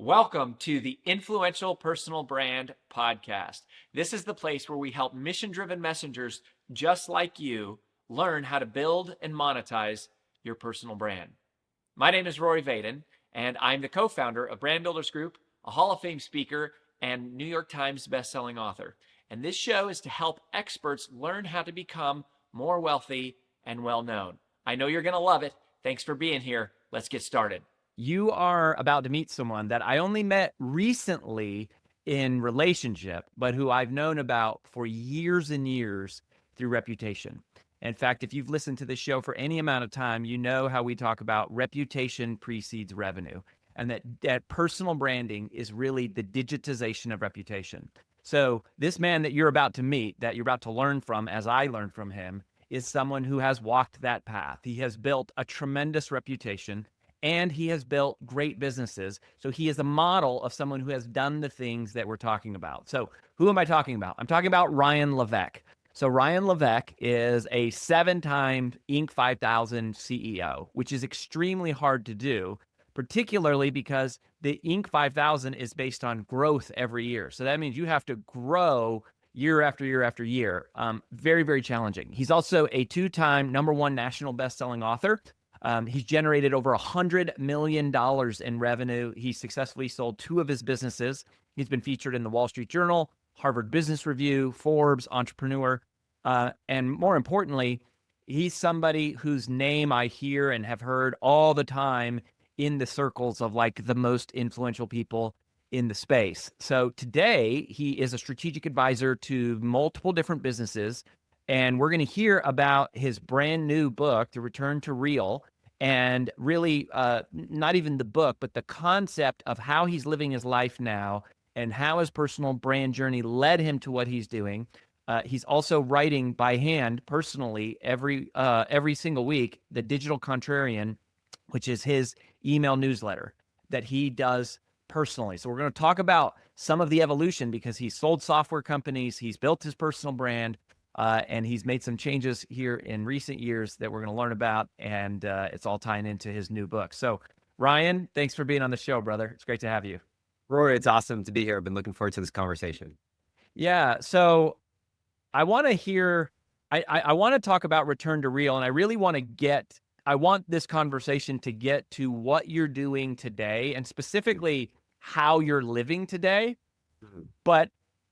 Welcome to the Influential Personal Brand Podcast. This is the place where we help mission-driven messengers just like you learn how to build and monetize your personal brand. My name is Rory Vaden, and I'm the co-founder of Brand Builders Group, a Hall of Fame speaker, and New York Times bestselling author. And this show is to help experts learn how to become more wealthy and well-known. I know you're going to love it. Thanks for being here. Let's get started. You are about to meet someone that I only met recently in relationship, but who I've known about for years and years through reputation. In fact, if you've listened to this show for any amount of time, you know how we talk about reputation precedes revenue, and that personal branding is really the digitization of reputation. So this man that you're about to meet, that you're about to learn from as I learned from him, is someone who has walked that path. He has built a tremendous reputation, and he has built great businesses. So he is a model of someone who has done the things that we're talking about. So who am I talking about? I'm talking about Ryan Leveque. So Ryan Leveque is a 7-time Inc. 5000 CEO, which is extremely hard to do, particularly because the Inc. 5000 is based on growth every year. So that means you have to grow year after year after year. Very, very challenging. He's also a 2-time #1 national best-selling author. He's generated over $100 million in revenue. He successfully sold 2 of his businesses. He's been featured in the Wall Street Journal, Harvard Business Review, Forbes, Entrepreneur. And more importantly, he's somebody whose name I hear and have heard all the time in the circles of like the most influential people in the space. So today he is a strategic advisor to multiple different businesses. And we're going to hear about his brand new book, The Return to Real, and really not even the book, but the concept of how he's living his life now and how his personal brand journey led him to what he's doing. He's also writing by hand personally every single week, the Digital Contrarian, which is his email newsletter that he does personally. So we're going to talk about some of the evolution because he's sold software companies, he's built his personal brand, and he's made some changes here in recent years that we're going to learn about, and it's all tying into his new book. So, Ryan, thanks for being on the show, brother. It's great to have you. Rory, it's awesome to be here. I've been looking forward to this conversation. Yeah, so I want to hear, I want to talk about Return to Real, and I really want to I want this conversation to get to what you're doing today, and specifically how you're living today. But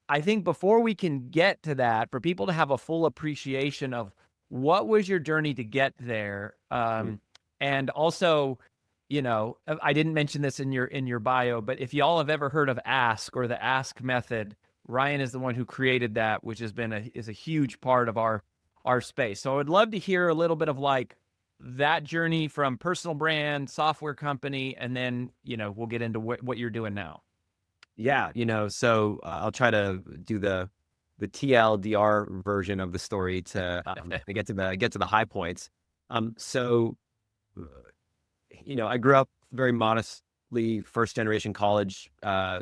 I think before we can get to that, for people to have a full appreciation of what was your journey to get there, and also, you know, I didn't mention this in your bio, but if y'all have ever heard of Ask or the Ask method, Ryan is the one who created that, which has been is a huge part of our space. So I would love to hear a little bit of like that journey from personal brand, software company, and then, you know, we'll get into what you're doing now. Yeah, so I'll try to do the TLDR version of the story to get to the high points. So I grew up very modestly, first generation college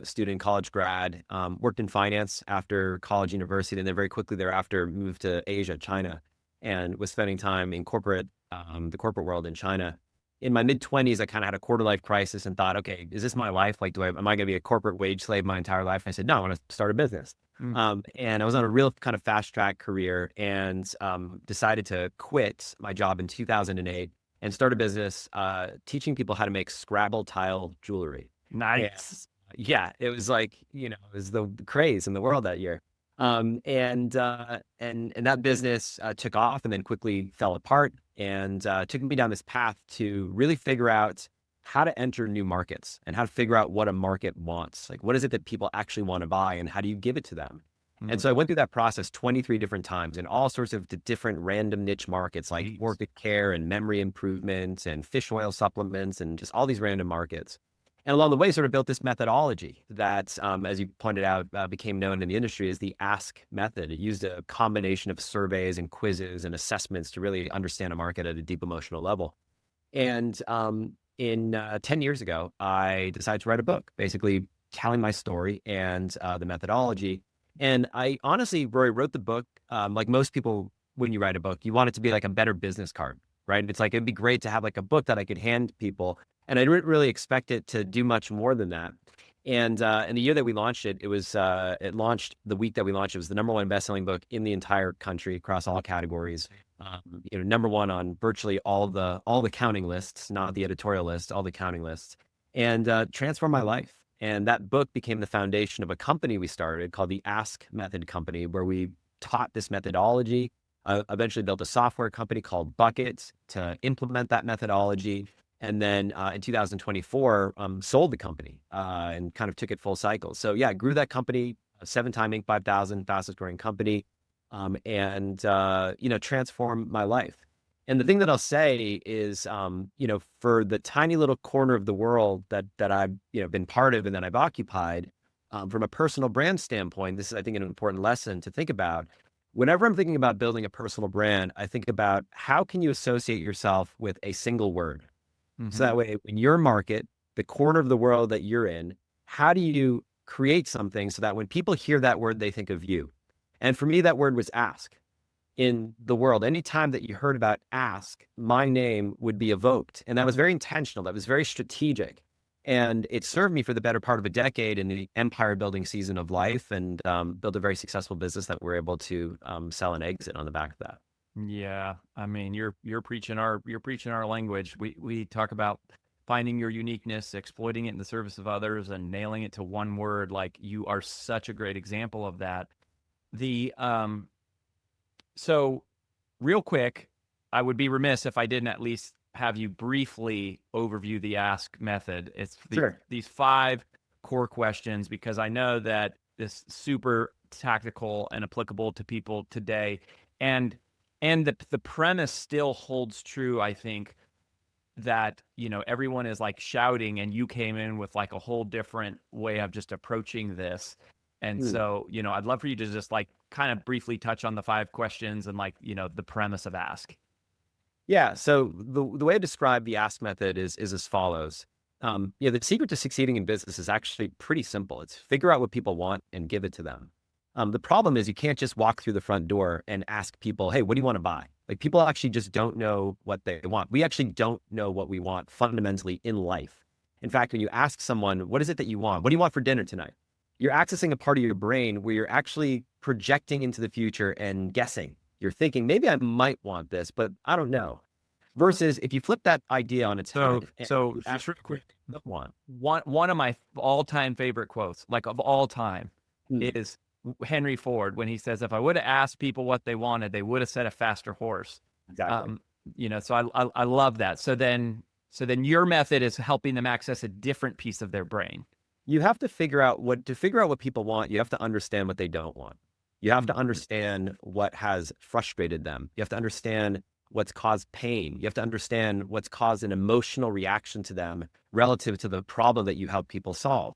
student, college grad, worked in finance after college, university, and then very quickly thereafter moved to Asia, China, and was spending time in the corporate world in China. In my mid-20s, I kind of had a quarter life crisis and thought, okay, is this my life? Like, am I going to be a corporate wage slave my entire life? And I said, no, I want to start a business. And I was on a real kind of fast track career and decided to quit my job in 2008 and start a business teaching people how to make Scrabble tile jewelry. Nice. And, yeah, it was like, it was the craze in the world that year. And that business took off and then quickly fell apart and took me down this path to really figure out how to enter new markets and how to figure out what a market wants. Like, what is it that people actually want to buy and how do you give it to them? And so I went through that process 23 different times in all sorts of different random niche markets like orchid care and memory improvement and fish oil supplements and just all these random markets. And along the way, sort of built this methodology that, as you pointed out, became known in the industry as the Ask method. It used a combination of surveys and quizzes and assessments to really understand a market at a deep emotional level. And in 10 years ago, I decided to write a book, basically telling my story and the methodology. And I honestly, Rory, wrote the book, like most people, when you write a book, you want it to be like a better business card, right? It's like, it'd be great to have like a book that I could hand people And I didn't really expect it to do much more than that. And in the year that we launched it, it launched the week that we launched. It was the #1 best-selling book in the entire country across all categories. #1 on virtually all the counting lists, not the editorial list, all the counting lists, and transformed my life. And that book became the foundation of a company we started called the Ask Method Company, where we taught this methodology. Eventually built a software company called Bucket to implement that methodology. And then in 2024, sold the company and kind of took it full cycle. So yeah, grew that company, a 7-time Inc. 5000, fastest growing company, and transformed my life. And the thing that I'll say is, for the tiny little corner of the world that I've been part of and that I've occupied, from a personal brand standpoint, this is, I think, an important lesson to think about. Whenever I'm thinking about building a personal brand, I think about how can you associate yourself with a single word. So that way, in your market, the corner of the world that you're in, how do you create something so that when people hear that word, they think of you? And for me, that word was ask. In the world, anytime that you heard about ask, my name would be evoked. And that was very intentional. That was very strategic. And it served me for the better part of a decade in the empire building season of life, and built a very successful business that we're able to sell and exit on the back of that. Yeah, I mean, you're preaching our language. We talk about finding your uniqueness, exploiting it in the service of others, and nailing it to one word. Like, you are such a great example of that. The So real quick, I would be remiss if I didn't at least have you briefly overview the ask method. It's Sure. these 5 core questions, because I know that this is super tactical and applicable to people today. And the premise still holds true, I think, that everyone is like shouting, and you came in with like a whole different way of just approaching this. And Hmm. so, I'd love for you to just like kind of briefly touch on the 5 questions and like, the premise of ask. Yeah. So the way I describe the ask method is as follows. The secret to succeeding in business is actually pretty simple. It's figure out what people want and give it to them. The problem is you can't just walk through the front door and ask people, hey, what do you want to buy? Like, people actually just don't know what they want. We actually don't know what we want fundamentally in life. In fact, when you ask someone, what is it that you want? What do you want for dinner tonight? You're accessing a part of your brain where you're actually projecting into the future and guessing. You're thinking, maybe I might want this, but I don't know. Versus if you flip that idea on its So, head and so you just ask real quick, what you want. one of my all-time favorite quotes, like of all time, Hmm. is Henry Ford, when he says, "If I would have asked people what they wanted, they would have said a faster horse." Exactly. Um, so I love that. So then your method is helping them access a different piece of their brain. You have to figure out what people want. You have to understand what they don't want. You have to Mhm. understand what has frustrated them. You have to understand what's caused pain. You have to understand what's caused an emotional reaction to them relative to the problem that you help people solve.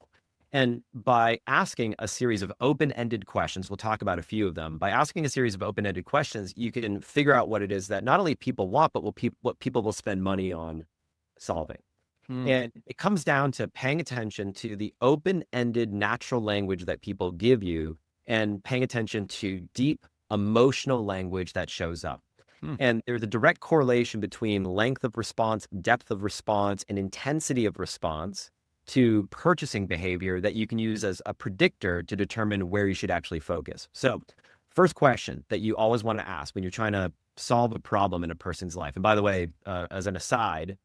And by asking a series of open-ended questions, we'll talk about a few of them. By asking a series of open-ended questions, you can figure out what it is that not only people want, but what people will spend money on solving. Hmm. And it comes down to paying attention to the open-ended natural language that people give you, and paying attention to deep emotional language that shows up. Hmm. And there's a direct correlation between length of response, depth of response, and intensity of response to purchasing behavior that you can use as a predictor to determine where you should actually focus. So, first question that you always want to ask when you're trying to solve a problem in a person's life. And by the way, as an aside,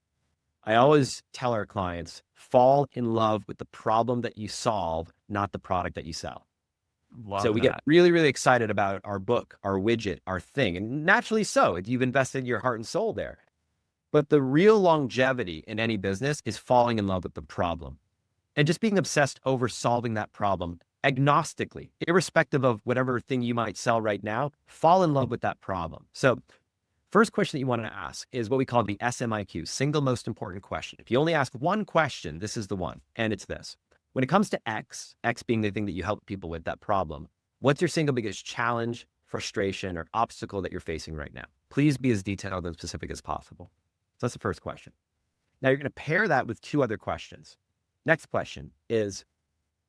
I always tell our clients, fall in love with the problem that you solve, not the product that you sell. So Love we get that. really, really excited about our book, our widget, our thing. And naturally so, you've invested your heart and soul there. But the real longevity in any business is falling in love with the problem and just being obsessed over solving that problem agnostically, irrespective of whatever thing you might sell right now. Fall in love with that problem. So first question that you want to ask is what we call the SMIQ, single most important question. If you only ask one question, this is the one, and it's this. When it comes to X being the thing that you help people with, that problem, what's your single biggest challenge, frustration, or obstacle that you're facing right now? Please be as detailed and specific as possible. So that's the first question. Now you're going to pair that with 2 other questions. Next question is,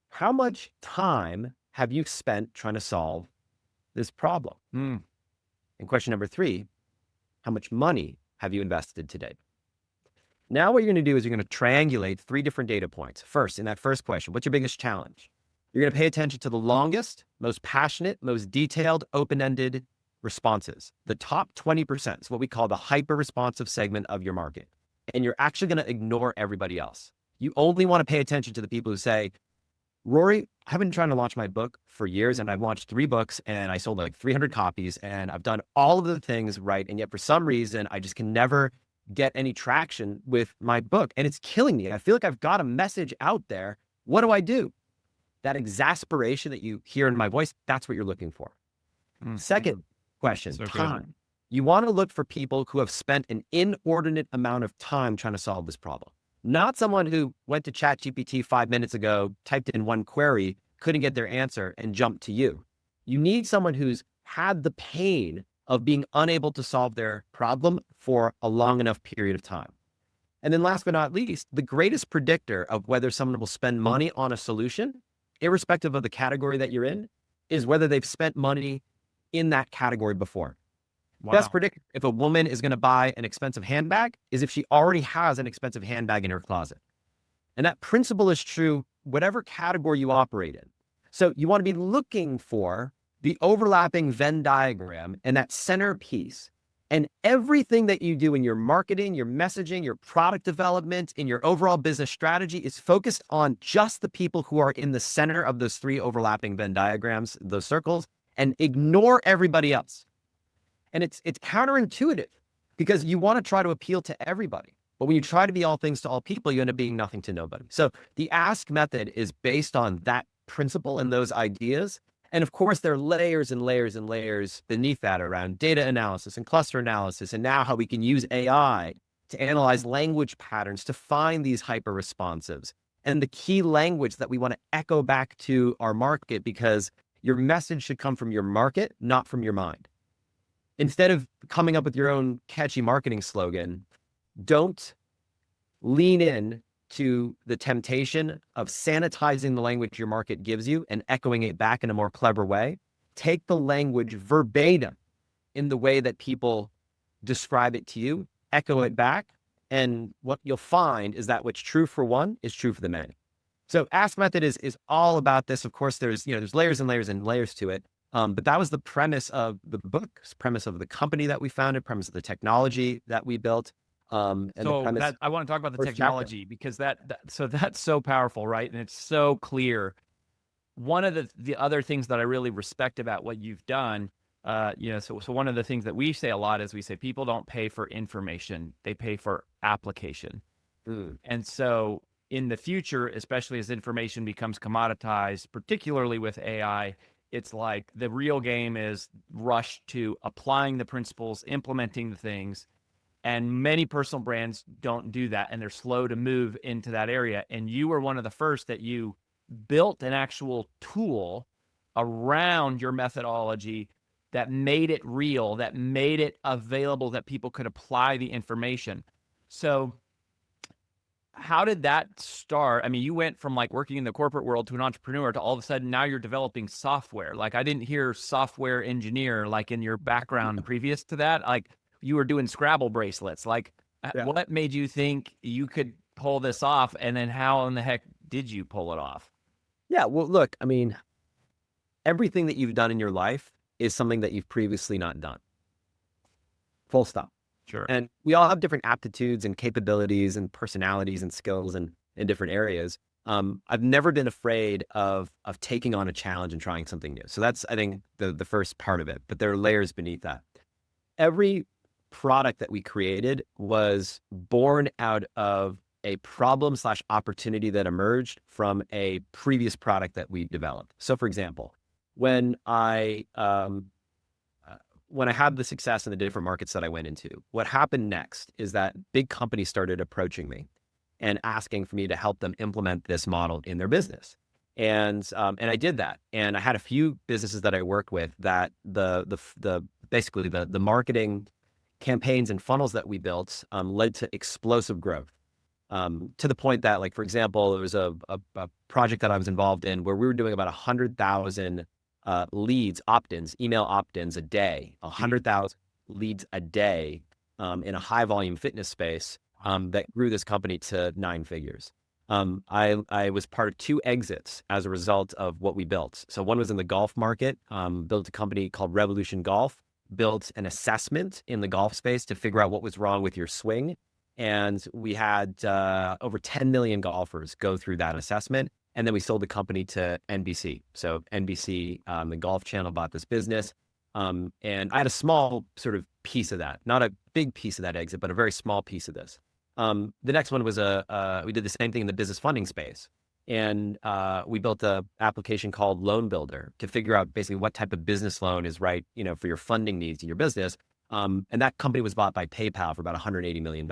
how much time have you spent trying to solve this problem? Hmm. And question number 3, how much money have you invested today? Now what you're going to do is you're going to triangulate 3 different data points. First, in that first question, what's your biggest challenge? You're going to pay attention to the longest, most passionate, most detailed, open-ended responses. The top 20% is what we call the hyper-responsive segment of your market. And you're actually going to ignore everybody else. You only want to pay attention to the people who say, Rory, I've been trying to launch my book for years, and I've launched 3 books, and I sold like 300 copies, and I've done all of the things right. And yet for some reason, I just can never get any traction with my book, and it's killing me. I feel like I've got a message out there. What do I do? That exasperation that you hear in my voice, that's what you're looking for. Second question, So time. good. You want to look for people who have spent an inordinate amount of time trying to solve this problem. Not someone who went to ChatGPT 5 minutes ago, typed in one query, couldn't get their answer, and jumped to you. You need someone who's had the pain of being unable to solve their problem for a long enough period of time. And then last but not least, the greatest predictor of whether someone will spend money on a solution, irrespective of the category that you're in, is whether they've spent money in that category before. Wow. Best predictor if a woman is going to buy an expensive handbag is if she already has an expensive handbag in her closet. And that principle is true whatever category you operate in. So you want to be looking for the overlapping Venn diagram and that center piece. And everything that you do in your marketing, your messaging, your product development, in your overall business strategy is focused on just the people who are in the center of those 3 overlapping Venn diagrams, those circles, and ignore everybody else. And it's counterintuitive because you want to try to appeal to everybody. But when you try to be all things to all people, you end up being nothing to nobody. So the ask method is based on that principle and those ideas. And of course, there are layers and layers and layers beneath that around data analysis and cluster analysis, and now how we can use AI to analyze language patterns to find these hyper responsives and the key language that we want to echo back to our market, because your message should come from your market, not from your mind. Instead of coming up with your own catchy marketing slogan, don't lean in to the temptation of sanitizing the language your market gives you and echoing it back in a more clever way. Take the language verbatim in the way that people describe it to you, echo it back, and what you'll find is that what's true for one is true for the many. So Ask Method is all about this. Of course, there's layers and layers and layers to it. But that was the premise of the book, premise of the company that we founded, premise of the technology that we built. And So the premise, I want to talk about the first technology because so that's so powerful, right? And it's so clear. One of the other things that I really respect about what you've done, so one of the things that we say a lot is we say people don't pay for information, they pay for application. And so in the future, especially as information becomes commoditized, particularly with AI, it's like the real game is rush to applying the principles, implementing the things. And many personal brands don't do that, and they're slow to move into that area. And you were one of the first that you built an actual tool around your methodology that made it real, that made it available, that people could apply the information. So how did that start? I mean, you went from like working in the corporate world to an entrepreneur to all of a sudden now you're developing software. Like I didn't hear software engineer like in your background previous to that. Like you were doing Scrabble bracelets. Like what made you think you could pull this off? And then how in the heck did you pull it off? Yeah, well, look, I mean, everything that you've done in your life is something that you've previously not done. Full stop. Sure. And we all have different aptitudes and capabilities and personalities and skills in different areas. I've never been afraid of taking on a challenge and trying something new. So that's, I think, the first part of it. But there are layers beneath that. Every product that we created was born out of a problem/opportunity that emerged from a previous product that we developed. So, for example, when I had the success in the different markets that I went into, what happened next is that big companies started approaching me and asking for me to help them implement this model in their business. And I did that. And I had a few businesses that I worked with that basically the marketing campaigns and funnels that we built led to explosive growth. To the point that, like, for example, there was a project that I was involved in where we were doing about 100,000 leads, opt-ins, email opt-ins a day, 100,000 leads a day in a high volume fitness space. that grew this company to 9 figures. I was part of 2 exits as a result of what we built. So one was in the golf market, built a company called Revolution Golf, built an assessment in the golf space to figure out what was wrong with your swing. And we had over 10 million golfers go through that assessment. And then we sold the company to NBC. So NBC, the Golf Channel, bought this business. And I had a small sort of piece of that, not a big piece of that exit, but a very small piece of this. The next one was we did the same thing in the business funding space. And we built an application called Loan Builder to figure out basically what type of business loan is right, for your funding needs in your business. And that company was bought by PayPal for about $180 million.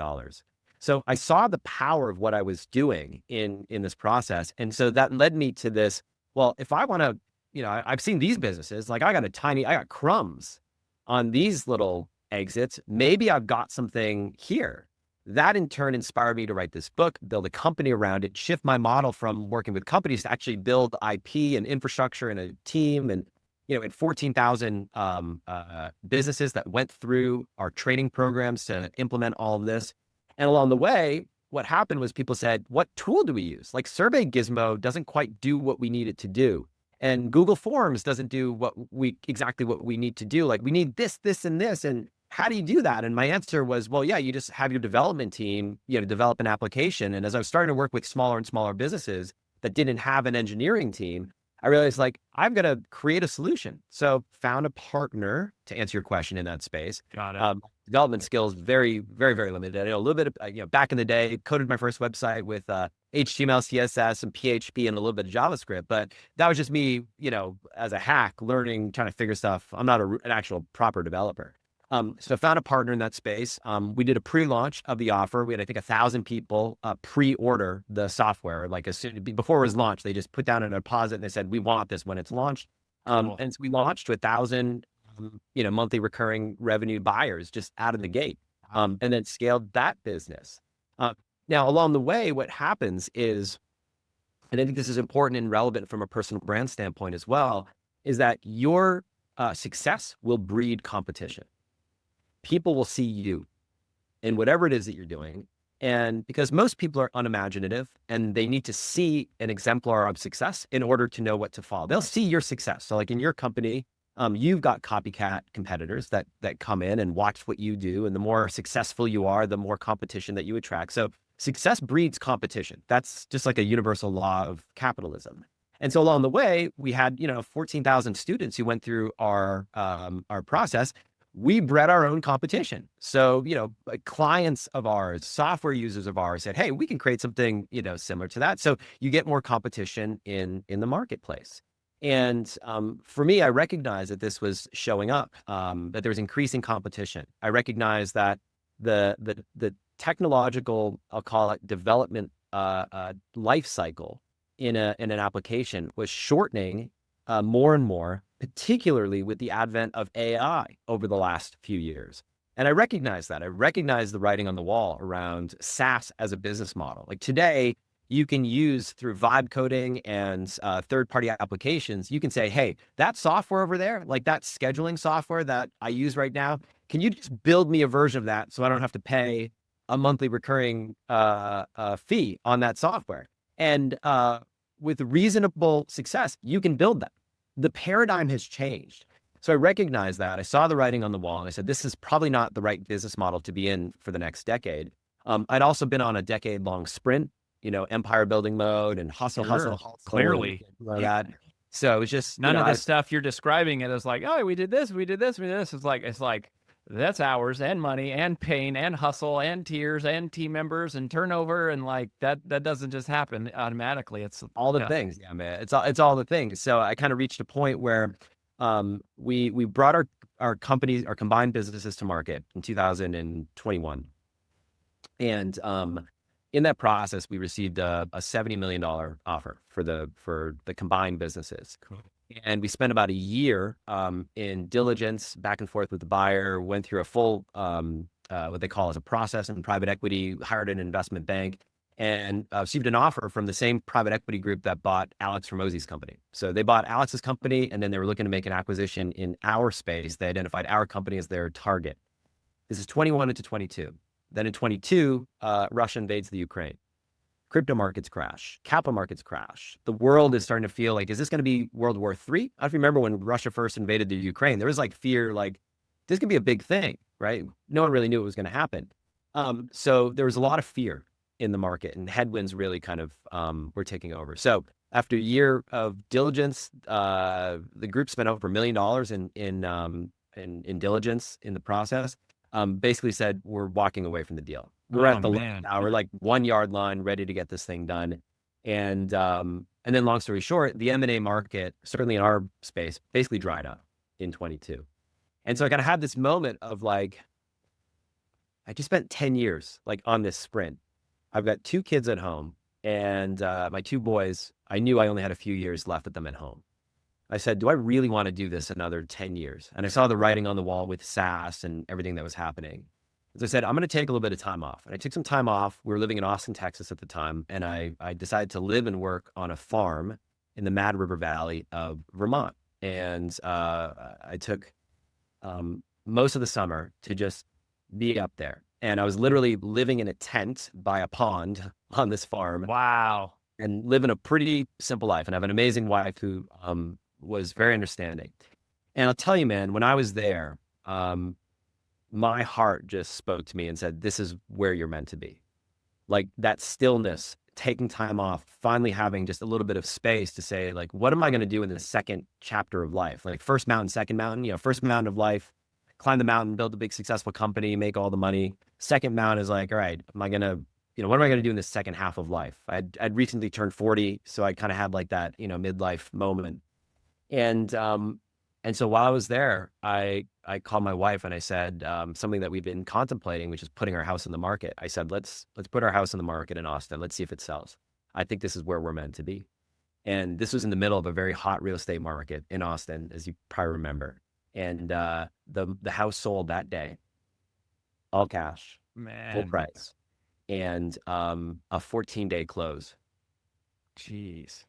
So I saw the power of what I was doing in this process. And so that led me to this, well, if I want to, I've seen these businesses, like I got crumbs on these little exits. Maybe I've got something here. That in turn inspired me to write this book, build a company around it, shift my model from working with companies to actually build IP and infrastructure and a team. And, at 14,000 businesses that went through our training programs to implement all of this. And along the way, what happened was people said, what tool do we use? Like Survey Gizmo doesn't quite do what we need it to do. And Google Forms doesn't do exactly what we need to do. Like we need this, this, and this. And how do you do that? And my answer was, well, yeah, you just have your development team, develop an application. And as I was starting to work with smaller and smaller businesses that didn't have an engineering team, I realized like, I've got to create a solution. So found a partner to answer your question in that space. Got it. Development skills, very, very, very limited. I know a little bit of, back in the day, coded my first website with HTML, CSS, and PHP and a little bit of JavaScript. But that was just me, as a hack, learning, trying to figure stuff. I'm not an actual proper developer. So I found a partner in that space. We did a pre-launch of the offer. We had, I think, 1,000 people pre-order the software. Like before it was launched, they just put down a deposit and they said, we want this when it's launched. Cool. And so we launched to 1,000, monthly recurring revenue buyers just out of the gate, and then scaled that business. Now, along the way, what happens is, and I think this is important and relevant from a personal brand standpoint as well, is that your success will breed competition. People will see you in whatever it is that you're doing. And because most people are unimaginative and they need to see an exemplar of success in order to know what to follow. They'll see your success. So like in your company, you've got copycat competitors that come in and watch what you do. And the more successful you are, the more competition that you attract. So success breeds competition. That's just like a universal law of capitalism. And so along the way, we had, 14,000 students who went through our process. We bred our own competition. So, clients of ours, software users of ours said, hey, we can create something, similar to that. So you get more competition in the marketplace. And for me, I recognized that this was showing up, that there was increasing competition. I recognized that the technological, I'll call it development life cycle in an application was shortening more and more, particularly with the advent of AI over the last few years. And I recognize that. I recognize the writing on the wall around SaaS as a business model. Like today, you can use through vibe coding and third-party applications, you can say, hey, that software over there, like that scheduling software that I use right now, can you just build me a version of that so I don't have to pay a monthly recurring fee on that software? And with reasonable success, you can build that. The paradigm has changed. So I recognized that. I saw the writing on the wall and I said, this is probably not the right business model to be in for the next decade. I'd also been on a decade-long sprint, empire building mode and hustle. Clearly. That. So it was just none of the stuff you're describing it as like, oh, we did this. It's like that's hours and money and pain and hustle and tears and team members and turnover and like that doesn't just happen automatically. It's all the things. Yeah, man. It's all the things. So I kind of reached a point where we brought our companies, our combined businesses to market in 2021. And in that process, we received a $70 million offer for the combined businesses. Cool. And we spent about a year in diligence, back and forth with the buyer, went through a full, what they call as a process in private equity, hired an investment bank, and received an offer from the same private equity group that bought Alex Hormozi's company. So they bought Alex's company, and then they were looking to make an acquisition in our space. They identified our company as their target. This is 21 into 22. Then in 22, Russia invades the Ukraine. Crypto markets crash, capital markets crash. The world is starting to feel like, is this going to be World War III? I don't know if you remember when Russia first invaded the Ukraine, there was like fear, like this could be a big thing, right? No one really knew it was going to happen. So there was a lot of fear in the market, and headwinds really kind of were taking over. So after a year of diligence, the group spent over $1 million in diligence in the process. Basically said, we're walking away from the deal. We're at the man. we're like 1 yard line, ready to get this thing done. And then long story short, the M&A market, certainly in our space, basically dried up in 22. And so I kind of had this moment of like, I just spent 10 years like on this sprint. I've got 2 kids at home, and my 2 boys, I knew I only had a few years left with them at home. I said, do I really want to do this another 10 years? And I saw the writing on the wall with SaaS and everything that was happening. So I said, I'm going to take a little bit of time off. And I took some time off. We were living in Austin, Texas at the time. And I decided to live and work on a farm in the Mad River Valley of Vermont. And I took most of the summer to just be up there. And I was literally living in a tent by a pond on this farm. Wow. And living a pretty simple life. And I have an amazing wife who was very understanding. And I'll tell you, man, when I was there, my heart just spoke to me and said, this is where you're meant to be. Like that stillness, taking time off, finally having just a little bit of space to say, like, what am I going to do in the second chapter of life? Like first mountain, second mountain, first mountain of life, climb the mountain, build a big successful company, make all the money. Second mountain is like, all right, what am I going to do in the second half of life? I'd recently turned 40. So I kind of had like that, midlife moment. And so while I was there, I called my wife and I said something that we've been contemplating, which is putting our house in the market. I said, let's put our house in the market in Austin. Let's see if it sells. I think this is where we're meant to be. And this was in the middle of a very hot real estate market in Austin, as you probably remember. And the house sold that day, all cash, Man. full price, and a 14-day close. Jeez.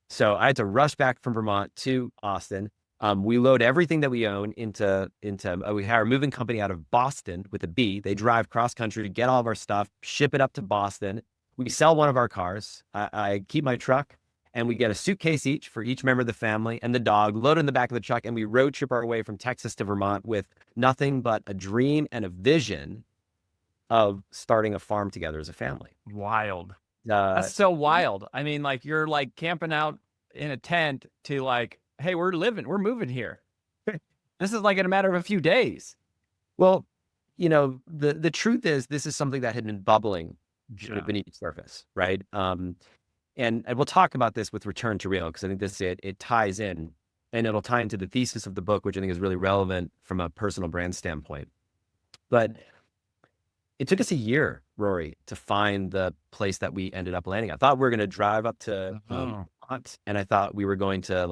So I had to rush back from Vermont to Austin. We load everything that we own into we hire a moving company out of Boston with a B. They drive cross country to get all of our stuff, ship it up to Boston. We sell one of our cars. I keep my truck, and we get a suitcase each for each member of the family and the dog, load in the back of the truck, and we road trip our way from Texas to Vermont with nothing but a dream and a vision of starting a farm together as a family. Wild. That's so wild. I mean, like you're like camping out in a tent to like, hey, we're moving here. This is like in a matter of a few days. Well, the truth is this is something that had been bubbling beneath the surface, right? And we'll talk about this with Return to Real, because I think it ties in, and it'll tie into the thesis of the book, which I think is really relevant from a personal brand standpoint. But it took us a year, Rory, to find the place that we ended up landing. I thought we were going to drive up to and I thought we were going to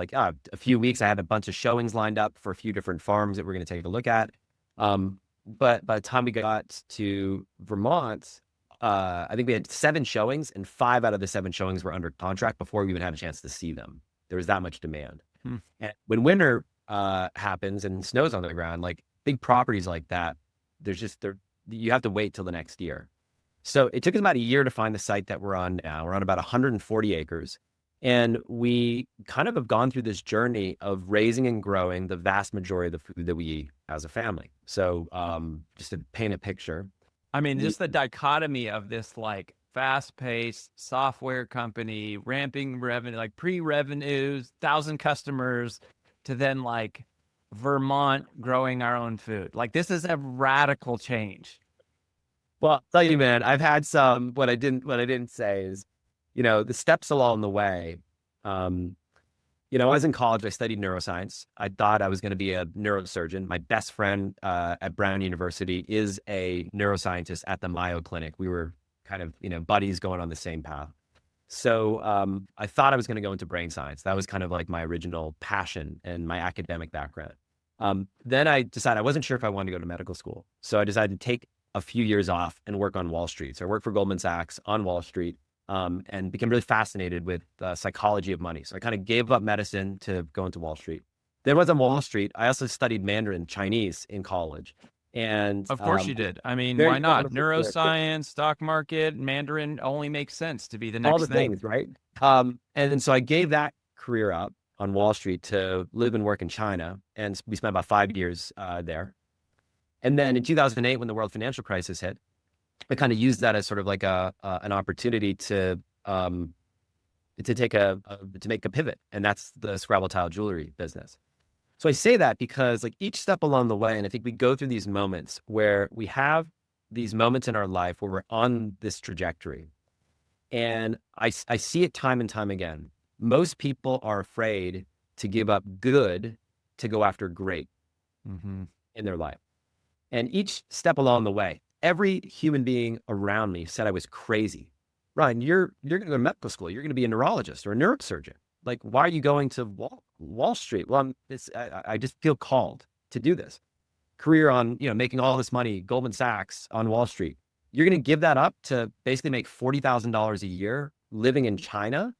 a few weeks. I had a bunch of showings lined up for a few different farms that we're going to take a look at. But by the time we got to Vermont, I think we had 7 showings, and 5 out of the 7 showings were under contract before we even had a chance to see them. There was that much demand. And when winter happens and snows on the ground, like big properties like that, you have to wait till the next year. So it took us about a year to find the site that we're on now. We're on about 140 acres. And we kind of have gone through this journey of raising and growing the vast majority of the food that we eat as a family. So just to paint a picture. I mean, just the dichotomy of this like fast-paced software company, ramping revenue, like pre-revenues, 1,000 customers, to then like Vermont growing our own food. Like this is a radical change. Well, I'll tell you, man, I've had some, what I didn't say is, the steps along the way. I was in college, I studied neuroscience. I thought I was going to be a neurosurgeon. My best friend at Brown University is a neuroscientist at the Mayo Clinic. We were kind of, buddies going on the same path. So I thought I was going to go into brain science. That was kind of like my original passion and my academic background. Then I decided I wasn't sure if I wanted to go to medical school. So I decided to take a few years off and work on Wall Street. So I worked for Goldman Sachs on Wall Street and became really fascinated with the psychology of money. So I kind of gave up medicine to go into Wall Street. Then once on Wall Street, I also studied Mandarin Chinese in college. And Of course you did. I mean, very why not? prominent there. Neuroscience, stock market, Mandarin only makes sense to be the All next the thing. things, right? And then so I gave that career up on Wall Street to live and work in China, and we spent about 5 years there. And then in 2008, when the world financial crisis hit, I kind of used that as sort of like an opportunity to make a pivot, and that's the Scrabble tile jewelry business. So I say that because like each step along the way, and I think we go through these moments where we have these moments in our life where we're on this trajectory. And I see it time and time again. Most people are afraid to give up good to go after great Mm-hmm. in their life. And each step along the way, every human being around me said I was crazy. Ryan, you're going to go to medical school. You're going to be a neurologist or a neurosurgeon. Like, why are you going to Wall Street? Well, I just feel called to do this. Career on, making all this money, Goldman Sachs on Wall Street. You're going to give that up to basically make $40,000 a year living in China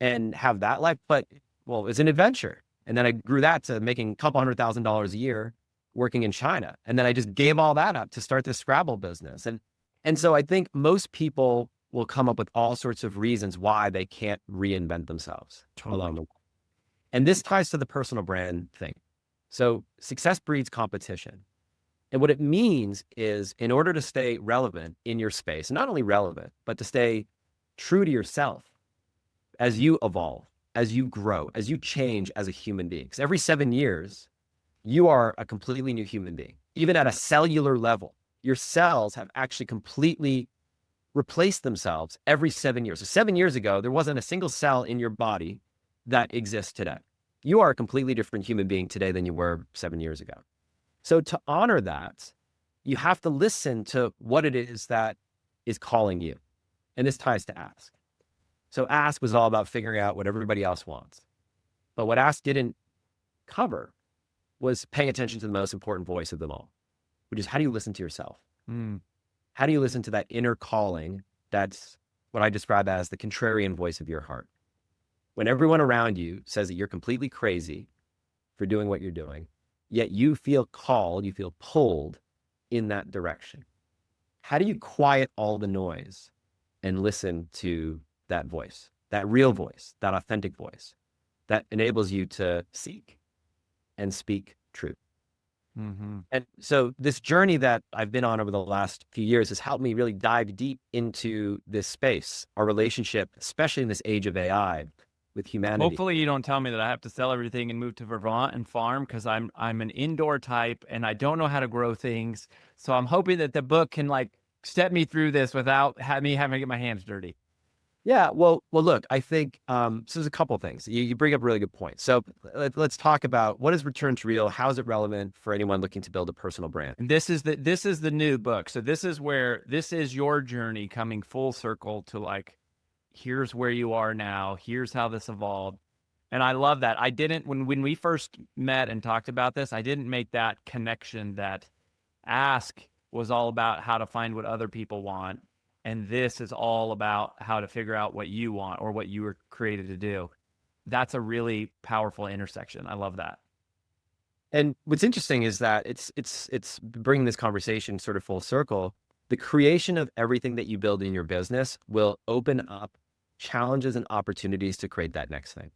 and have that life? But, well, it's an adventure. And then I grew that to making a couple $100,000 a year working in China. And then I just gave all that up to start this Scrabble business. And so I think most people will come up with all sorts of reasons why they can't reinvent themselves along the way. And this ties to the personal brand thing. So success breeds competition. And what it means is in order to stay relevant in your space, not only relevant, but to stay true to yourself as you evolve, as you grow, as you change as a human being. Because every 7 years, you are a completely new human being. Even at a cellular level, your cells have actually completely replaced themselves every 7 years. So 7 years ago, there wasn't a single cell in your body that exists today. You are a completely different human being today than you were 7 years ago. So to honor that, you have to listen to what it is that is calling you. And this ties to ask. So ask was all about figuring out what everybody else wants. But what ask didn't cover was paying attention to the most important voice of them all, which is how do you listen to yourself? How do you listen to that inner calling? That's what I describe as the contrarian voice of your heart. When everyone around you says that you're completely crazy for doing what you're doing, yet you feel called, you feel pulled in that direction. How do you quiet all the noise and listen to that voice, that real voice, that authentic voice that enables you to seek and speak truth? Mm-hmm. And so this journey that I've been on over the last few years has helped me really dive deep into this space, our relationship, especially in this age of AI with humanity. Hopefully you don't tell me that I have to sell everything and move to Vermont and farm, because I'm an indoor type and I don't know how to grow things. So I'm hoping that the book can like step me through this without me having to get my hands dirty. Yeah, well, look, I think so there's a couple of things. You bring up a really good point. So let's talk about what is Return to Real. How is it relevant for anyone looking to build a personal brand? And this is the new book. So this is your journey coming full circle to like, here's where you are now. Here's how this evolved. And I love that. I didn't, when we first met and talked about this, I didn't make that connection that ask was all about how to find what other people want. And this is all about how to figure out what you want or what you were created to do. That's a really powerful intersection. I love that. And what's interesting is that it's bringing this conversation sort of full circle. The creation of everything that you build in your business will open up challenges and opportunities to create that next thing.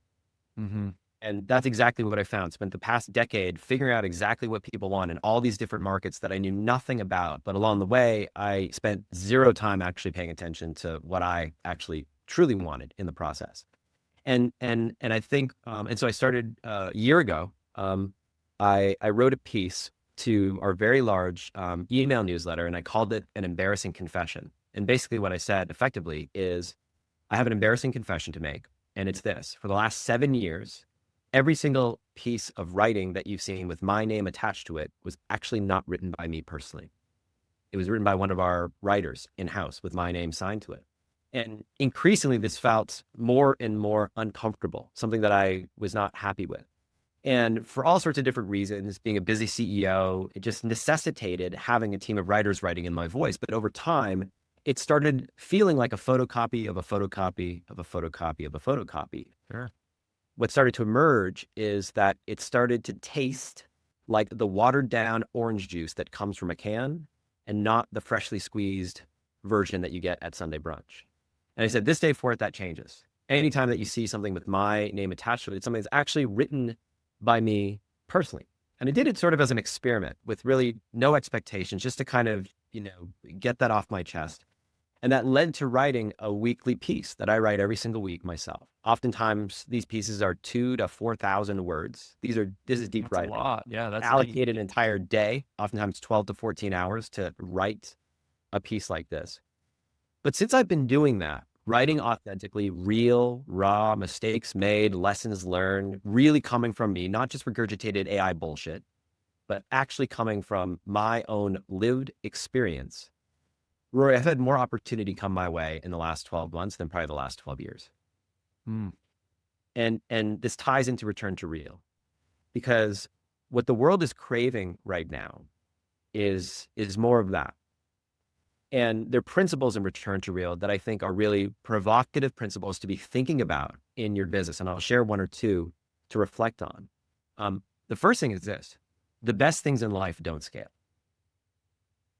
Mm-hmm. And that's exactly what I found. Spent the past decade figuring out exactly what people want in all these different markets that I knew nothing about. But along the way, I spent zero time actually paying attention to what I actually truly wanted in the process. And I think, and so I started a year ago. I wrote a piece to our very large email newsletter, and I called it an embarrassing confession. And basically what I said effectively is, I have an embarrassing confession to make. And it's this: for the last 7 years, every single piece of writing that you've seen with my name attached to it was actually not written by me personally. It was written by one of our writers in-house with my name signed to it. And increasingly, this felt more and more uncomfortable, something that I was not happy with. And for all sorts of different reasons, being a busy CEO, it just necessitated having a team of writers writing in my voice. But over time, it started feeling like a photocopy of a photocopy of a photocopy of a photocopy. Sure. What started to emerge is that it started to taste like the watered down orange juice that comes from a can and not the freshly squeezed version that you get at Sunday brunch. And I said, this day forth, that changes. Anytime that you see something with my name attached to it, it's something that's actually written by me personally. And I did it sort of as an experiment with really no expectations, just to kind of, get that off my chest. And that led to writing a weekly piece that I write every single week myself. Oftentimes, these pieces are 2,000 to 4,000 words. This is deep That's writing. a lot. Yeah, that's Allocate an entire day, oftentimes 12 to 14 hours to write a piece like this. But since I've been doing that, writing authentically, real, raw, mistakes made, lessons learned, really coming from me, not just regurgitated AI bullshit, but actually coming from my own lived experience. Rory, I've had more opportunity come my way in the last 12 months than probably the last 12 years. Mm. And this ties into return to real, because what the world is craving right now is more of that. And there are principles in return to real that I think are really provocative principles to be thinking about in your business. And I'll share one or two to reflect on. The first thing is this: the best things in life don't scale.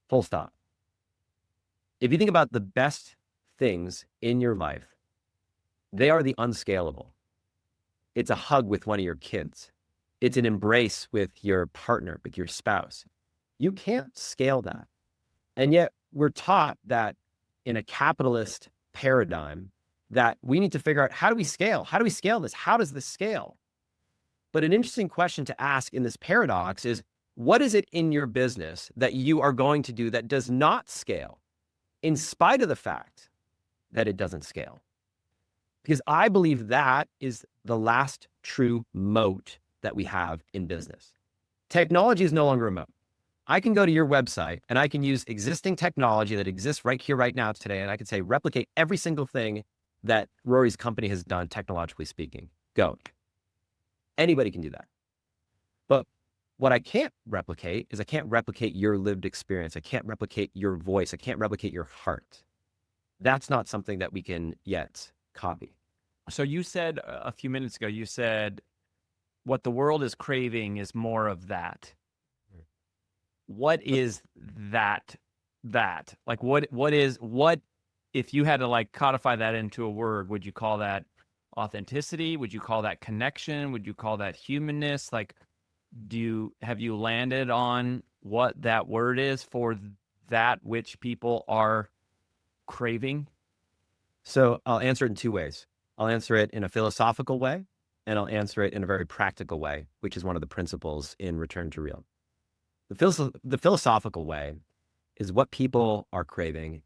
Full stop. If you think about the best things in your life, they are the unscalable. It's a hug with one of your kids. It's an embrace with your partner, with your spouse. You can't scale that. And yet we're taught that in a capitalist paradigm that we need to figure out, how do we scale? How do we scale this? How does this scale? But an interesting question to ask in this paradox is, what is it in your business that you are going to do that does not scale, in spite of the fact that it doesn't scale? Because I believe that is the last true moat that we have in business. Technology is no longer a moat. I can go to your website and I can use existing technology that exists right here, right now, today. And I can say, replicate every single thing that Rory's company has done, technologically speaking. Go. Anybody can do that. But what I can't replicate is I can't replicate your lived experience. I can't replicate your voice. I can't replicate your heart. That's not something that we can yet copy. So you said a few minutes ago, you said what the world is craving is more of that. What is that? Like what if you had to like codify that into a word, would you call that authenticity? Would you call that connection? Would you call that humanness? Like, have you landed on what that word is for that which people are craving? So I'll answer it in two ways. I'll answer it in a philosophical way, and I'll answer it in a very practical way, which is one of the principles in Return to Real. The philosophical way is what people are craving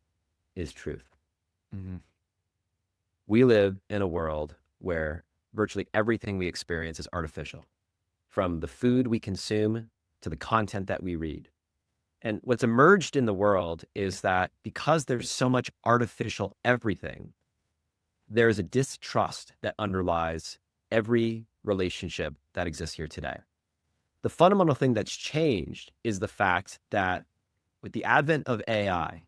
is truth. Mm-hmm. We live in a world where virtually everything we experience is artificial, from the food we consume to the content that we read. And what's emerged in the world is that because there's so much artificial everything, there's a distrust that underlies every relationship that exists here today. The fundamental thing that's changed is the fact that with the advent of AI,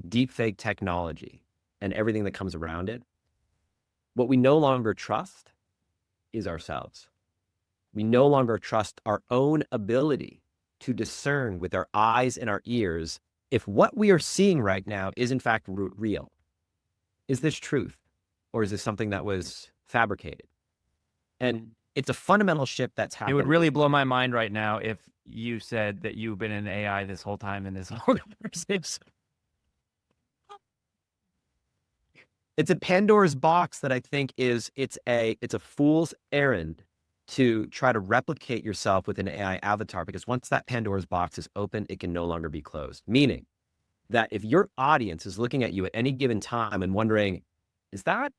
deepfake technology, and everything that comes around it, what we no longer trust is ourselves. We no longer trust our own ability to discern with our eyes and our ears if what we are seeing right now is in fact real. Is this truth? Or is this something that was fabricated? And it's a fundamental shift that's happened. It would really blow my mind right now if you said that you've been in AI this whole time in this whole conversation. It's a Pandora's box that I think it's a fool's errand to try to replicate yourself with an AI avatar, because once that Pandora's box is open, it can no longer be closed. Meaning that if your audience is looking at you at any given time and wondering, is that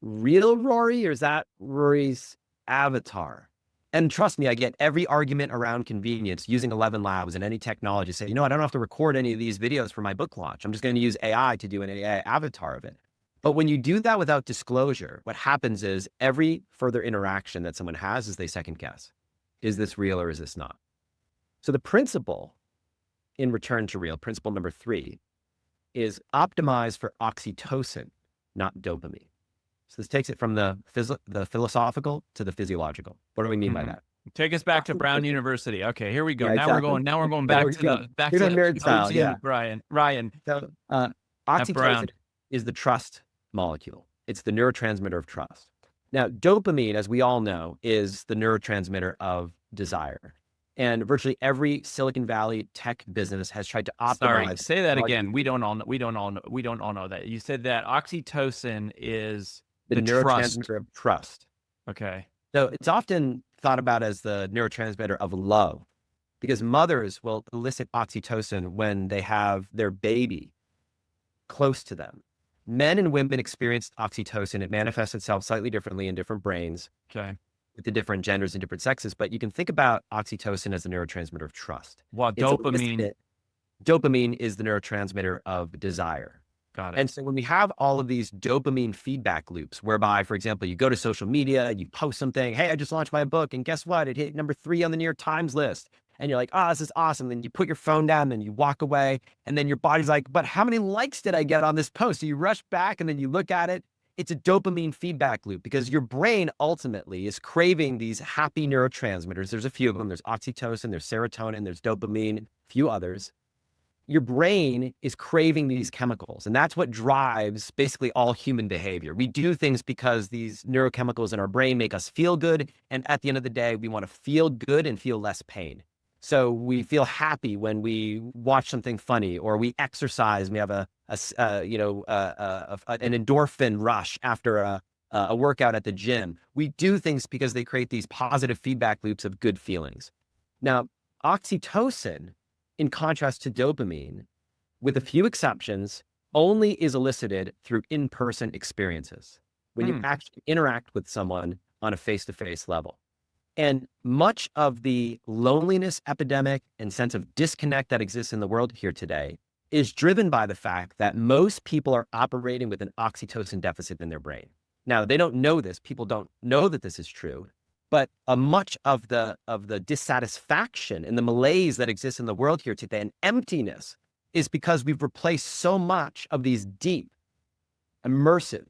real Rory or is that Rory's avatar? And trust me, I get every argument around convenience using 11 Labs and any technology. Say, I don't have to record any of these videos for my book launch. I'm just going to use AI to do an AI avatar of it. But when you do that without disclosure, what happens is every further interaction that someone has is they second guess. Is this real or is this not? So the principle in Return to Real, principle number 3, is optimize for oxytocin, not dopamine. So this takes it from the philosophical to the physiological. What do we mean by that? Take us back to Brown University. Okay, here we go. Yeah, now exactly. we're going Now back we're to going- the back we're to going nerd style, OG yeah. Ryan. So At oxytocin Brown. is the trust molecule. It's the neurotransmitter of trust. Now, dopamine, as we all know, is the neurotransmitter of desire. And virtually every Silicon Valley tech business has tried to optimize. Sorry, say that again. We don't all know that. You said that oxytocin is the trust. neurotransmitter of trust. Okay. So it's often thought about as the neurotransmitter of love, because mothers will elicit oxytocin when they have their baby close to them. Men and women experience oxytocin. It manifests itself slightly differently in different brains Okay. with the different genders and different sexes, but you can think about oxytocin as the neurotransmitter of trust. Well, It's dopamine. Dopamine is the neurotransmitter of desire. Got it. And so when we have all of these dopamine feedback loops, whereby, for example, you go to social media, you post something, hey, I just launched my book, and guess what? It hit number 3 on the New York Times list. And you're like, oh, this is awesome. Then you put your phone down, and you walk away, and then your body's like, but how many likes did I get on this post? So you rush back, and then you look at it. It's a dopamine feedback loop, because your brain ultimately is craving these happy neurotransmitters. There's a few of them. There's oxytocin, there's serotonin, there's dopamine, a few others. Your brain is craving these chemicals, and that's what drives basically all human behavior. We do things because these neurochemicals in our brain make us feel good, and at the end of the day, we want to feel good and feel less pain. So we feel happy when we watch something funny, or we exercise. And we have an endorphin rush after a workout at the gym. We do things because they create these positive feedback loops of good feelings. Now, oxytocin, in contrast to dopamine, with a few exceptions, only is elicited through in-person experiences, when you actually interact with someone on a face-to-face level. And much of the loneliness epidemic and sense of disconnect that exists in the world here today is driven by the fact that most people are operating with an oxytocin deficit in their brain. Now, they don't know this. People don't know that this is true. But much of the dissatisfaction and the malaise that exists in the world here today, and emptiness, is because we've replaced so much of these deep, immersive,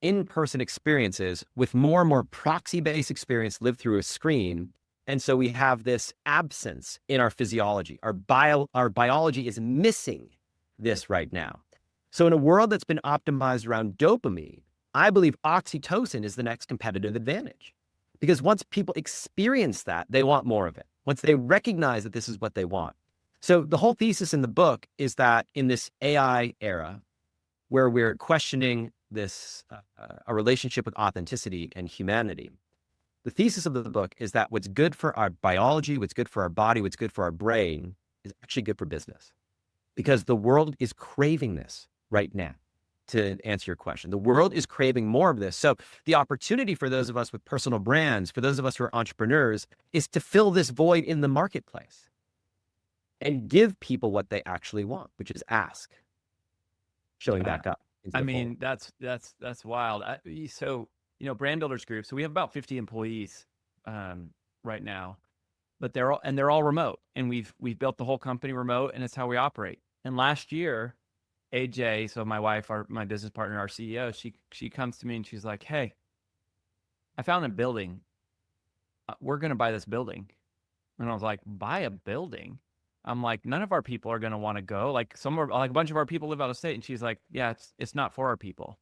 in-person experiences with more and more proxy-based experience lived through a screen. And so we have this absence in our physiology. Our biology is missing this right now. So in a world that's been optimized around dopamine, I believe oxytocin is the next competitive advantage. Because once people experience that, they want more of it. Once they recognize that this is what they want. So the whole thesis in the book is that in this AI era, where we're questioning this a relationship with authenticity and humanity, the thesis of the book is that what's good for our biology, what's good for our body, what's good for our brain is actually good for business. Because the world is craving this right now. To answer your question, the world is craving more of this. So the opportunity for those of us with personal brands, for those of us who are entrepreneurs, is to fill this void in the marketplace and give people what they actually want, which is ask. Showing back up. I mean, that's wild. So, Brand Builders Group. So we have about 50 employees right now, but they're all remote, and we've built the whole company remote, and it's how we operate. And last year, AJ, so my wife, my business partner, our CEO, she comes to me and she's like, "Hey, I found a building. We're going to buy this building." And I was like, "Buy a building?" I'm like, "None of our people are going to want to go. Like a bunch of our people live out of state." And she's like, "Yeah, it's not for our people."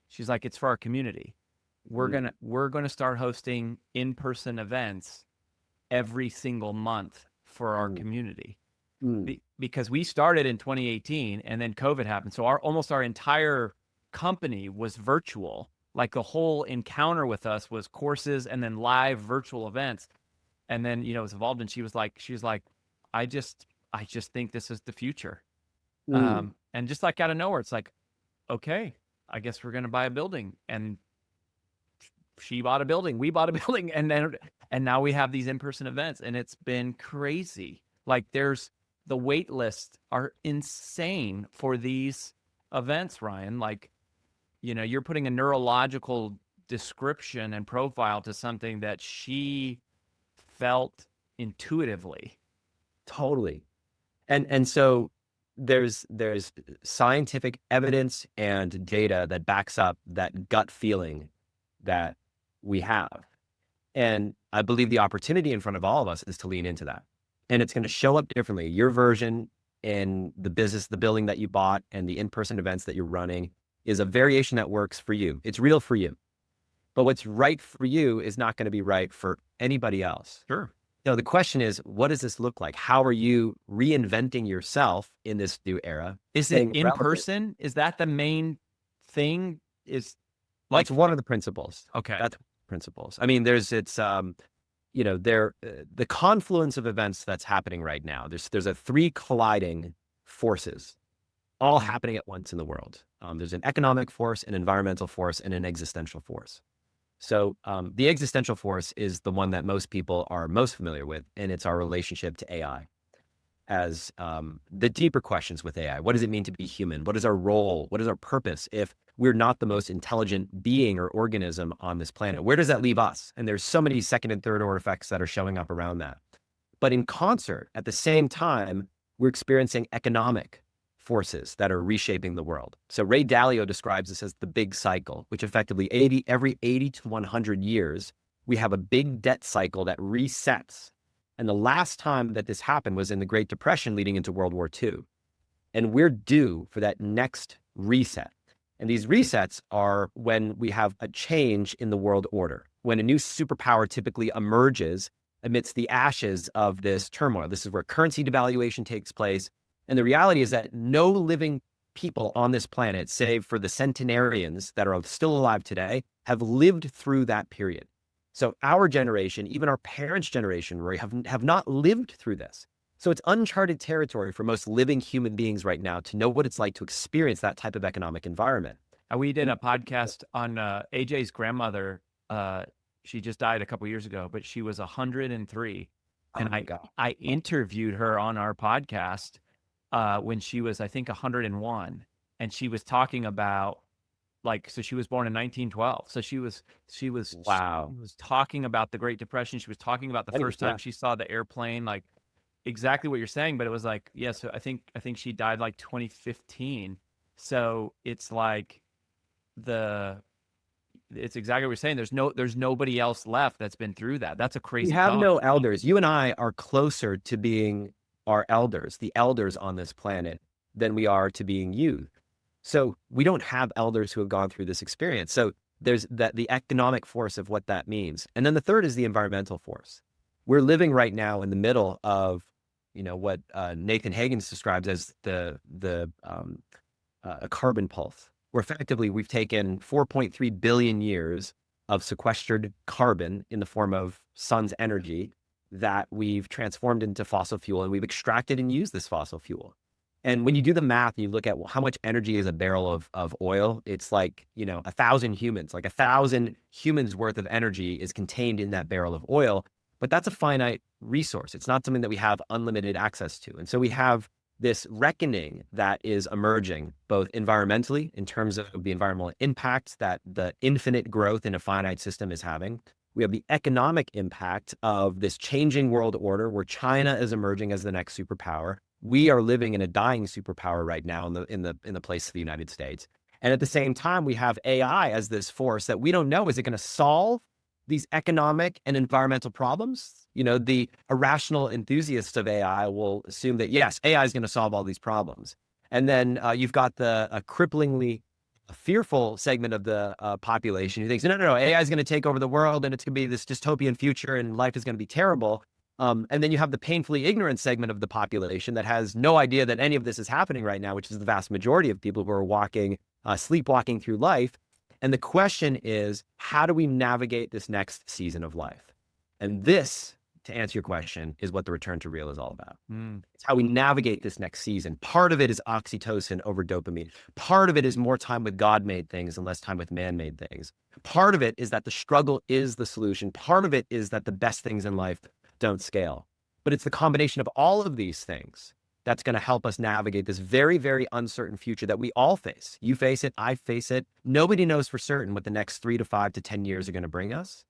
She's like, "It's for our community. We're going to start hosting in-person events every single month for our community." Because we started in 2018 and then COVID happened. So almost our entire company was virtual. Like the whole encounter with us was courses and then live virtual events. And then, it's evolved. And she was like, I just think this is the future. And just like out of nowhere, it's like, okay, I guess we're going to buy a building. And she bought a building, we bought a building. And now we have these in-person events, and it's been crazy. Like the wait lists are insane for these events, Ryan. Like, you're putting a neurological description and profile to something that she felt intuitively. Totally. And so there's scientific evidence and data that backs up that gut feeling that we have. And I believe the opportunity in front of all of us is to lean into that. And it's going to show up differently. Your version in the business, the building that you bought, and the in-person events that you're running is a variation that works for you. It's real for you. But what's right for you is not going to be right for anybody else. Sure. The question is, what does this look like? How are you reinventing yourself in this new era? Is it staying in relevant? person? Is that the main thing? Is That's one of the principles. okay. That's principles. I mean, the confluence of events that's happening right now. There's a three colliding forces all happening at once in the world. There's an economic force, an environmental force, and an existential force. So the existential force is the one that most people are most familiar with, and it's our relationship to AI. As the deeper questions with AI, what does it mean to be human? What is our role? What is our purpose if we're not the most intelligent being or organism on this planet? Where does that leave us? And there's so many second and third order effects that are showing up around that. But in concert, at the same time, we're experiencing economic forces that are reshaping the world. So Ray Dalio describes this as the big cycle, which effectively every 80 to 100 years, we have a big debt cycle that resets. And the last time that this happened was in the Great Depression leading into World War II. And we're due for that next reset. And these resets are when we have a change in the world order, when a new superpower typically emerges amidst the ashes of this turmoil. This is where currency devaluation takes place. And the reality is that no living people on this planet, save for the centenarians that are still alive today, have lived through that period. So our generation, even our parents' generation, Rory, have not lived through this. So it's uncharted territory for most living human beings right now to know what it's like to experience that type of economic environment. We did a podcast on AJ's grandmother. She just died a couple years ago, but she was 103. And I interviewed her on our podcast when she was, I think, 101. And she was talking about, so she was born in 1912. So she was Wow. She was talking about the Great Depression. She was talking about the first time she saw the airplane, like exactly what you're saying. But it was like, yeah, so I think she died like 2015. So it's like it's exactly what you're saying. There's nobody else left that's been through that. That's a crazy We have thought. no elders. You and I are closer to being our elders, the elders on this planet, than we are to being youth. So we don't have elders who have gone through this experience. So there's the economic force of what that means. And then the third is the environmental force. We're living right now in the middle of, what Nathan Hagens describes as a carbon pulse, where effectively we've taken 4.3 billion years of sequestered carbon in the form of sun's energy that we've transformed into fossil fuel, and we've extracted and used this fossil fuel. And when you do the math, and you look at how much energy is a barrel of oil, it's like, 1,000 humans, like 1,000 humans worth of energy is contained in that barrel of oil. But that's a finite resource. It's not something that we have unlimited access to. And so we have this reckoning that is emerging both environmentally in terms of the environmental impacts that the infinite growth in a finite system is having. We have the economic impact of this changing world order where China is emerging as the next superpower. We are living in a dying superpower right now in the place of the United States. And at the same time, we have AI as this force that we don't know. Is it going to solve these economic and environmental problems? The irrational enthusiasts of AI will assume that, yes, AI is going to solve all these problems. And then you've got a cripplingly fearful segment of the population who thinks, no, AI is going to take over the world and it's going to be this dystopian future and life is going to be terrible. And then you have the painfully ignorant segment of the population that has no idea that any of this is happening right now, which is the vast majority of people who are sleepwalking through life. And the question is, how do we navigate this next season of life? And this, to answer your question, is what the return to real is all about. It's how we navigate this next season. Part of it is oxytocin over dopamine. Part of it is more time with God-made things and less time with man-made things. Part of it is that the struggle is the solution. Part of it is that the best things in life don't scale. But it's the combination of all of these things that's going to help us navigate this very, very uncertain future that we all face. You face it, I face it. Nobody knows for certain what the next 3 to 5 to 10 years are going to bring us.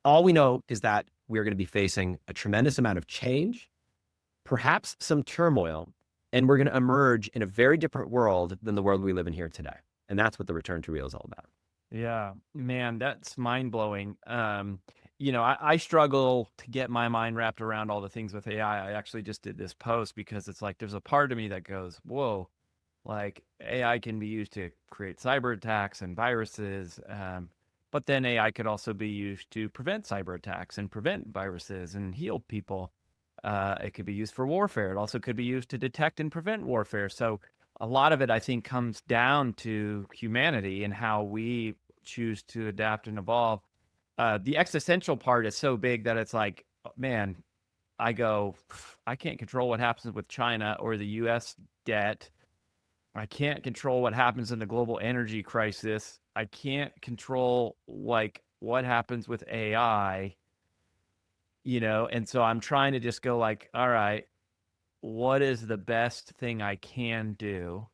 All we know is that we're going to be facing a tremendous amount of change, perhaps some turmoil, and we're going to emerge in a very different world than the world we live in here today. And that's what the return to real is all about. Yeah, man, that's mind blowing. I struggle to get my mind wrapped around all the things with AI. I actually just did this post because it's like there's a part of me that goes, whoa, like AI can be used to create cyber attacks and viruses. But then AI could also be used to prevent cyber attacks and prevent viruses and heal people. It could be used for warfare. It also could be used to detect and prevent warfare. So a lot of it, I think, comes down to humanity and how we choose to adapt and evolve. The existential part is so big that it's like, man, I go, I can't control what happens with China or the US debt. I can't control what happens in the global energy crisis. I can't control like what happens with AI, and so I'm trying to just go like, all right, what is the best thing I can do?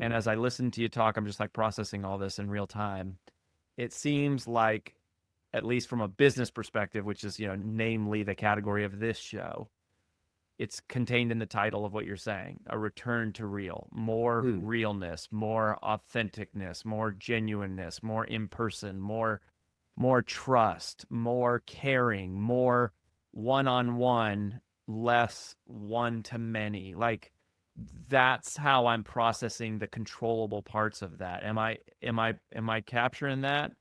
And as I listen to you talk, I'm just like processing all this in real time. It seems like, at least from a business perspective, which is, namely the category of this show, it's contained in the title of what you're saying, a return to real, more realness, more authenticness, more genuineness, more in person, more trust, more caring, more one-on-one, less one to many. Like that's how I'm processing the controllable parts of that. Am I capturing that?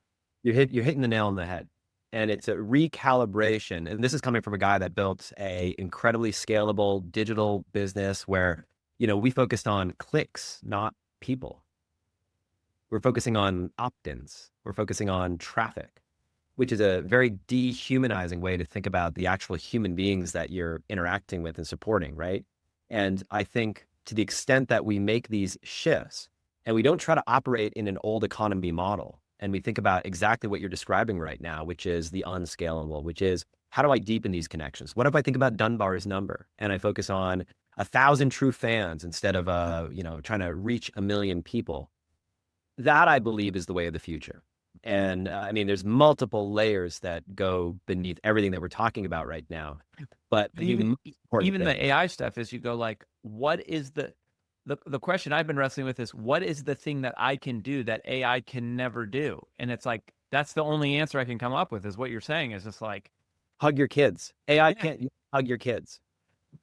You're hitting the nail on the head. And it's a recalibration. And this is coming from a guy that built a incredibly scalable digital business where, we focused on clicks, not people. We're focusing on opt-ins. We're focusing on traffic, which is a very dehumanizing way to think about the actual human beings that you're interacting with and supporting, right? And I think to the extent that we make these shifts and we don't try to operate in an old economy model, and we think about exactly what you're describing right now, which is the unscalable, which is how do I deepen these connections? What if I think about Dunbar's number and I focus on 1,000 true fans instead of, trying to reach 1 million people? That I believe is the way of the future. And there's multiple layers that go beneath everything that we're talking about right now. But even the AI stuff is you go like, what is the question I've been wrestling with is what is the thing that I can do that AI can never do? And it's like, that's the only answer I can come up with is what you're saying is just like, hug your kids. AI can't hug your kids.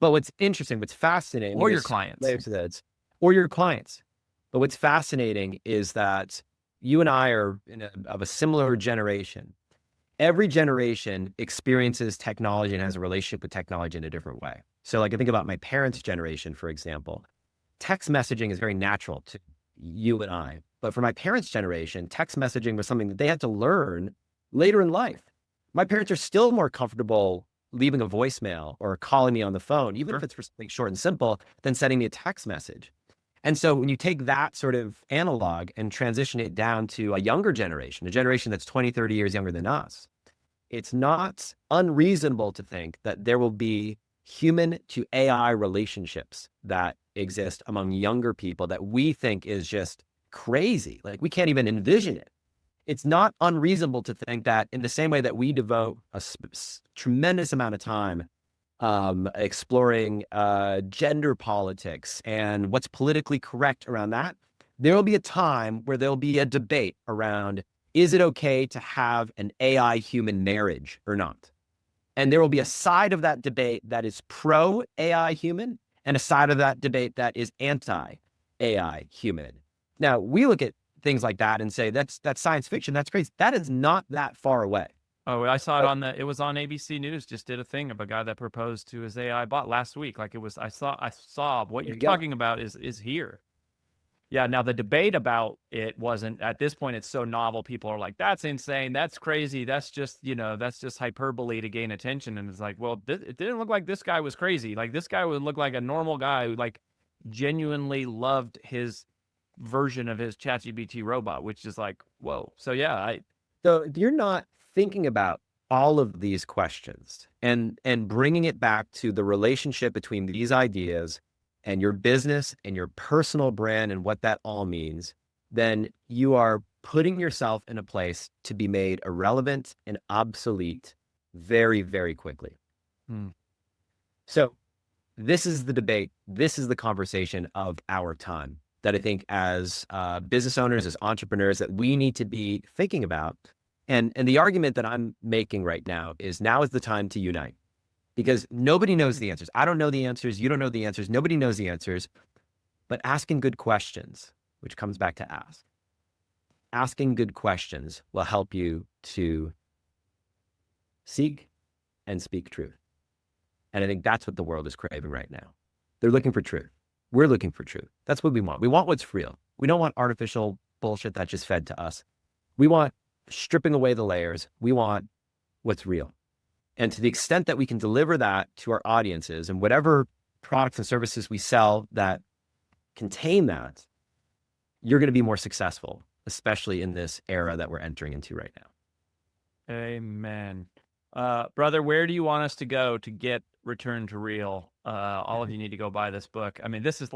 But what's interesting, what's fascinating, or your clients, or your clients. But what's fascinating is that you and I are of a similar generation. Every generation experiences technology and has a relationship with technology in a different way. So like I think about my parents' generation, for example, text messaging is very natural to you and I. But for my parents' generation, text messaging was something that they had to learn later in life. My parents are still more comfortable leaving a voicemail or calling me on the phone, even if it's for something short and simple, than sending me a text message. And so when you take that sort of analog and transition it down to a younger generation, a generation that's 20, 30 years younger than us, it's not unreasonable to think that there will be human to AI relationships that exist among younger people that we think is just crazy. Like we can't even envision it. It's not unreasonable to think that in the same way that we devote a tremendous amount of time exploring gender politics and what's politically correct around that, there will be a time where there'll be a debate around, is it okay to have an AI human marriage or not? And there will be a side of that debate that is pro AI human and a side of that debate that is anti AI human. Now, we look at things like that and say, that's science fiction. That's crazy. That is not that far away. Oh, I saw it it was on ABC News, just did a thing of a guy that proposed to his AI bot last week. Like I saw what you're talking about is here. Yeah. Now the debate about it wasn't at this point. It's so novel. People are like, that's insane. That's crazy. That's just, that's just hyperbole to gain attention. And it's like, well, it didn't look like this guy was crazy. Like this guy would look like a normal guy who like genuinely loved his version of his ChatGPT robot, which is like, whoa. So yeah, So if you're not thinking about all of these questions and bringing it back to the relationship between these ideas and your business and your personal brand and what that all means, then you are putting yourself in a place to be made irrelevant and obsolete very, very quickly. So this is the debate. This is the conversation of our time that I think as business owners, as entrepreneurs, that we need to be thinking about And the argument that I'm making right now is the time to unite, because nobody knows the answers. I don't know the answers. You don't know the answers. Nobody knows the answers. But asking good questions, which comes back to ask. Asking good questions will help you to seek and speak truth. And I think that's what the world is craving right now. They're looking for truth. We're looking for truth. That's what we want. We want what's real. We don't want artificial bullshit that's just fed to us. We want stripping away the layers. We want what's real. And to the extent that we can deliver that to our audiences and whatever products and services we sell that contain that, you're going to be more successful, especially in this era that we're entering into right now. Amen. Brother, where do you want us to go to get Return to Real? All of you need to go buy this book. I mean, this has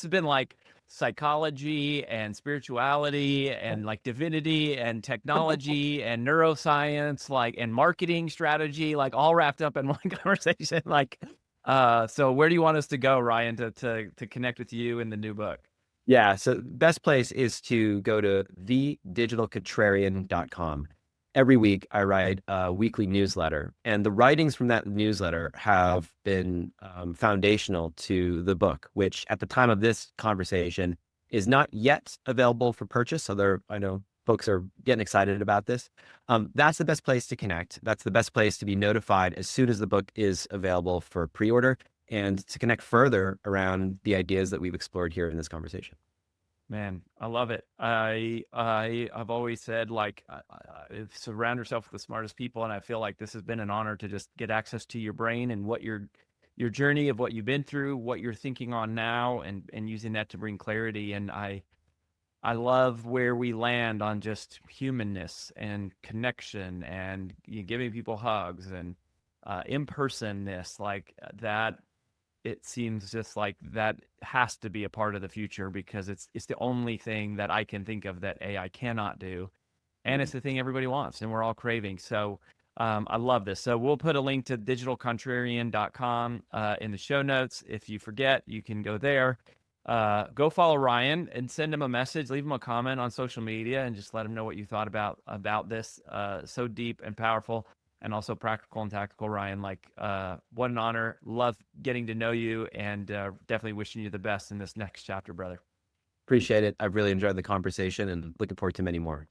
been like psychology and spirituality and like divinity and technology and neuroscience, like, and marketing strategy, like all wrapped up in one conversation. So where do you want us to go, Ryan, to connect with you in the new book? Yeah. So best place is to go to thedigitalcontrarian.com. Every week I write a weekly newsletter, and the writings from that newsletter have been foundational to the book, which at the time of this conversation is not yet available for purchase. So I know folks are getting excited about this. That's the best place to connect. That's the best place to be notified as soon as the book is available for pre-order, and to connect further around the ideas that we've explored here in this conversation. Man, I love it. I've always said, surround yourself with the smartest people, and I feel like this has been an honor to just get access to your brain and what your journey of what you've been through, what you're thinking on now, and using that to bring clarity. And I love where we land on just humanness and connection and giving people hugs and impersonness, like that. It seems just like that has to be a part of the future, because it's the only thing that I can think of that AI cannot do. And it's the thing everybody wants and we're all craving. So I love this. So we'll put a link to digitalcontrarian.com in the show notes. If you forget, you can go there. Go follow Ryan and send him a message, leave him a comment on social media, and just let him know what you thought about this. So deep and powerful, and also practical and tactical, Ryan. What an honor. Love getting to know you, and definitely wishing you the best in this next chapter, brother. Appreciate it. I've really enjoyed the conversation and looking forward to many more.